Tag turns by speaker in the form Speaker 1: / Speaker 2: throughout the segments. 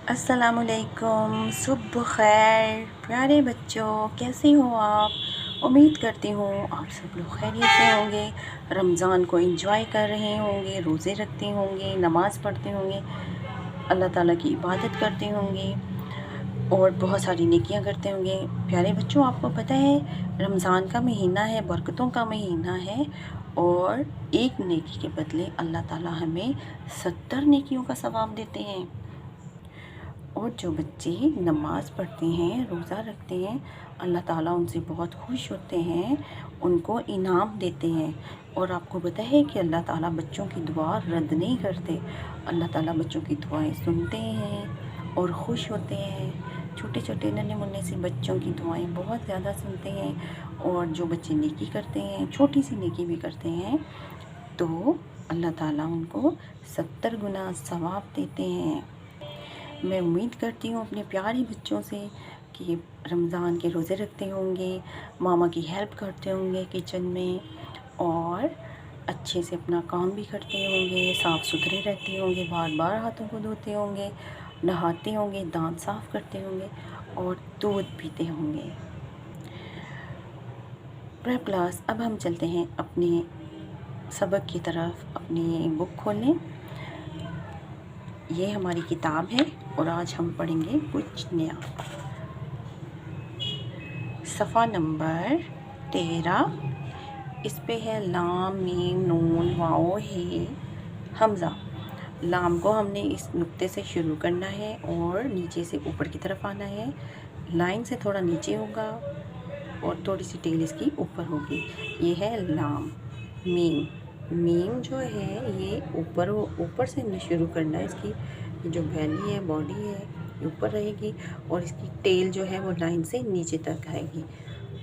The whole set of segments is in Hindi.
Speaker 1: अस्सलामुअलैकुम, सुबह खैर प्यारे बच्चों, कैसे हो आप। उम्मीद करती हूँ आप सब लोग खैरियत से होंगे, रमज़ान को एंजॉय कर रहे होंगे, रोज़े रखते होंगे, नमाज़ पढ़ते होंगे, अल्लाह ताला की इबादत करते होंगे और बहुत सारी नेकियां करते होंगे। प्यारे बच्चों, आपको पता है रमज़ान का महीना है, बरकतों का महीना है और एक नेकी के बदले अल्लाह ताला हमें 70 नेकियों का सवाब देते हैं। और जो बच्चे नमाज़ पढ़ते हैं, रोज़ा रखते हैं, अल्लाह ताला उनसे बहुत खुश होते हैं, उनको इनाम देते हैं। और आपको पता है कि अल्लाह ताला बच्चों की दुआ रद्द नहीं करते। अल्लाह ताला बच्चों की दुआएं सुनते हैं और खुश होते हैं। छोटे छोटे नन्हे मुन्ने से बच्चों की दुआएं बहुत ज़्यादा सुनते हैं। और जो बच्चे नेकी करते हैं, छोटी सी नेकी भी करते हैं, तो अल्लाह ताला उनको 70 गुना सवाब देते हैं। मैं उम्मीद करती हूँ अपने प्यारे बच्चों से कि रमज़ान के रोज़े रखते होंगे, मामा की हेल्प करते होंगे किचन में और अच्छे से अपना काम भी करते होंगे, साफ़ सुथरे रहते होंगे, बार बार हाथों को धोते होंगे, नहाते होंगे, दांत साफ़ करते होंगे और दूध पीते होंगे। प्रेप क्लास, अब हम चलते हैं अपने सबक की तरफ। अपनी बुक खोलें, ये हमारी किताब है और आज हम पढ़ेंगे कुछ नया। सफ़ा नंबर 13, इस पे है लाम मीम नून वाओ हे हमज़ा। लाम को हमने इस नुक्ते से शुरू करना है और नीचे से ऊपर की तरफ आना है। लाइन से थोड़ा नीचे होगा और थोड़ी सी टेल इसकी ऊपर होगी। ये है लाम। मीम, मीम जो है ये ऊपर से हमने शुरू करना है। इसकी जो बैली है, बॉडी है, ऊपर रहेगी और इसकी टेल जो है वो लाइन से नीचे तक आएगी।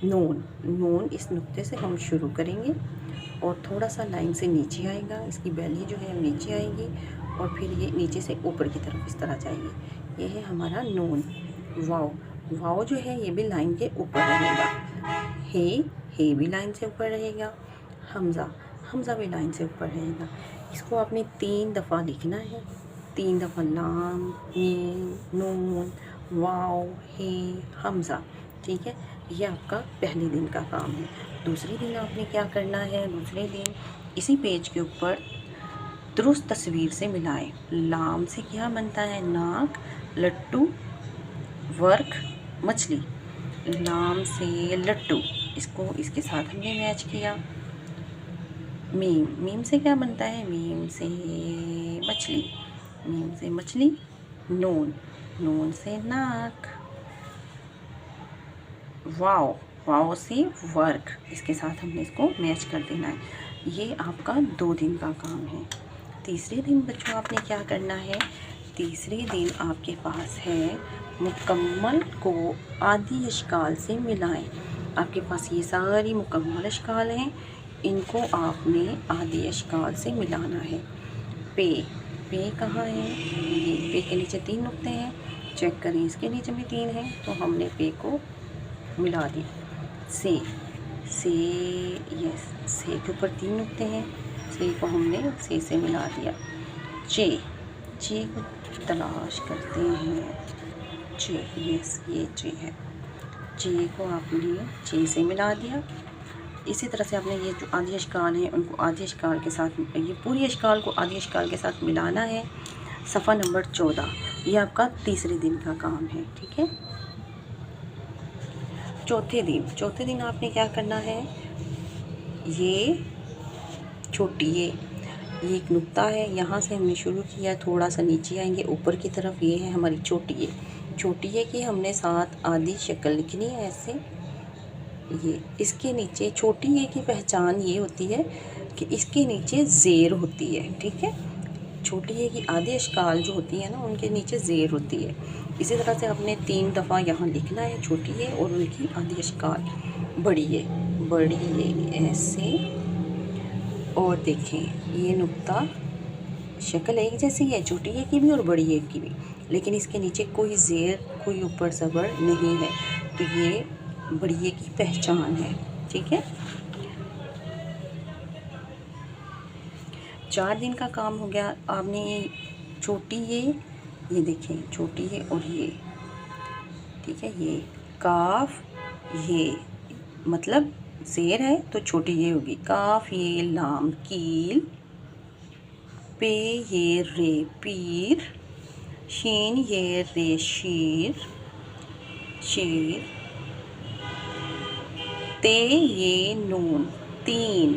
Speaker 1: नून, नून इस नुक्ते से हम शुरू करेंगे और थोड़ा सा लाइन से नीचे आएगा। इसकी बैली जो है नीचे आएगी और फिर ये नीचे से ऊपर की तरफ इस तरह जाएगी। ये है हमारा नून। वाओ, वाओ जो है ये भी लाइन के ऊपर रहेगा। हे भी लाइन से ऊपर रहेगा। हमज़ा, हमज़ा भी लाइन से ऊपर रहेगा। इसको आपने 3 दफ़ा लिखना है, 3 दफ़ा लाम मीम नून वाओ हे हमज़ा। ठीक है, ये आपका पहले दिन का काम है। दूसरे दिन आपने क्या करना है, दूसरे दिन इसी पेज के ऊपर दुरुस्त तस्वीर से मिलाएं। लाम से क्या बनता है, नाक, लट्टू, वर्क, मछली। लाम से लट्टू, इसको इसके साथ हमने मैच किया। मीम, मीम से क्या बनता है, मीम से मछली, मीम से मछली। नून, नून से नाक। वाओ, वाओ से वर्क, इसके साथ हमने इसको मैच कर देना है। ये आपका 2 दिन का काम है। तीसरे दिन बच्चों आपने क्या करना है, तीसरे दिन आपके पास है मुकम्मल को आधी अशकाल से मिलाएं। आपके पास ये सारी मुकम्मल अशकाल हैं, इनको आपने आधी अशकाल से मिलाना है। पे, पे कहाँ है, ये पे के नीचे 3 नुक्ते हैं, चेक करें इसके नीचे भी 3 हैं, तो हमने पे को मिला दिया। से, यस, से के ऊपर 3 नुक्ते हैं, से को हमने से मिला दिया। चे, चे को तलाश करते हैं, चे, यस ये चे है। चे को आपने चे से मिला दिया। इसी तरह से आपने ये जो आधी अशकाल हैं उनको आधी अशकाल के साथ, ये पूरी अशकाल को आधी अशकाल के साथ मिलाना है। सफ़ा नंबर 14, ये आपका तीसरे दिन का काम है। ठीक है, चौथे दिन आपने क्या करना है, ये छोटी ये एक नुक्ता है, यहाँ से हमने शुरू किया, थोड़ा सा नीचे आएंगे ऊपर की तरफ, ये है हमारी छोटी ये की हमने साथ आधी शक्ल लिखनी है ऐसे। ये इसके नीचे छोटी ये की पहचान ये होती है कि इसके नीचे ज़ेर होती है। ठीक है, छोटी ये की आधी अशकाल जो होती है ना, उनके नीचे ज़ेर होती है। इसी तरह से आपने 3 दफ़ा यहाँ लिखना है छोटी ये और उनकी आधी अशकाल। बड़ी ये ऐसे। और देखें ये नुक्ता शक्ल एक जैसी है, छोटी ये की भी और बड़ी ये की भी, लेकिन इसके नीचे कोई ज़ेर, कोई ऊपर ज़बर नहीं है, तो ये बड़ी ये की पहचान है। ठीक है, 4 दिन का काम हो गया। आपने छोटी ये ये देखें छोटी है और ये, ठीक है। ये काफ, ये मतलब ज़ेर है तो छोटी ये होगी। काफ ये लाम कील, पे ये रे पीर, शीन ये रे शीर शीर, ते ये नून तीन,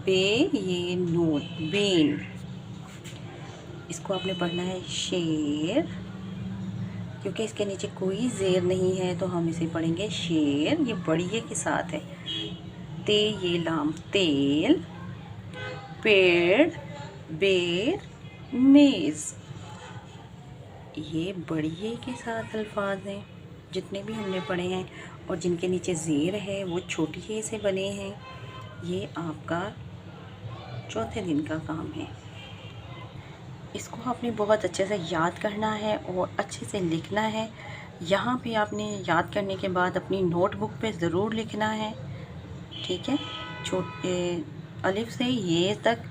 Speaker 1: बे ये नून बीन। इसको आपने पढ़ना है शेर, क्योंकि इसके नीचे कोई ज़ेर नहीं है तो हम इसे पढ़ेंगे शेर। ये बड़ी ये के साथ है। ते ये लाम तेल, पेड़ बेर मेज़। ये बड़ी ये के साथ अल्फाज हैं जितने भी हमने पढ़े हैं, और जिनके नीचे ज़ेर है वो छोटी ये से बने हैं। ये आपका चौथे दिन का काम है। इसको आपने बहुत अच्छे से याद करना है और अच्छे से लिखना है। यहाँ पे आपने याद करने के बाद अपनी नोटबुक पे ज़रूर लिखना है, ठीक है। छोटे अलिफ से ये तक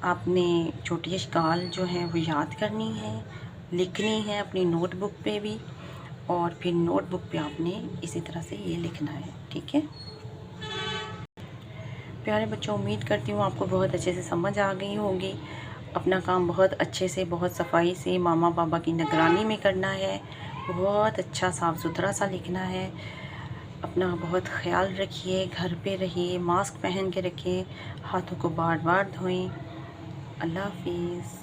Speaker 1: आपने छोटी अशकाल जो है वो याद करनी है, लिखनी है अपनी नोटबुक पे भी, और फिर नोटबुक पे आपने इसी तरह से ये लिखना है, ठीक है। प्यारे बच्चों, उम्मीद करती हूँ आपको बहुत अच्छे से समझ आ गई होगी। अपना काम बहुत अच्छे से, बहुत सफाई से मामा पापा की निगरानी में करना है। बहुत अच्छा साफ़ सुथरा सा लिखना है। अपना बहुत ख्याल रखिए, घर पे रहिए, मास्क पहन के रखिए, हाथों को बार बार धोएं। अल्लाह हाफिज़।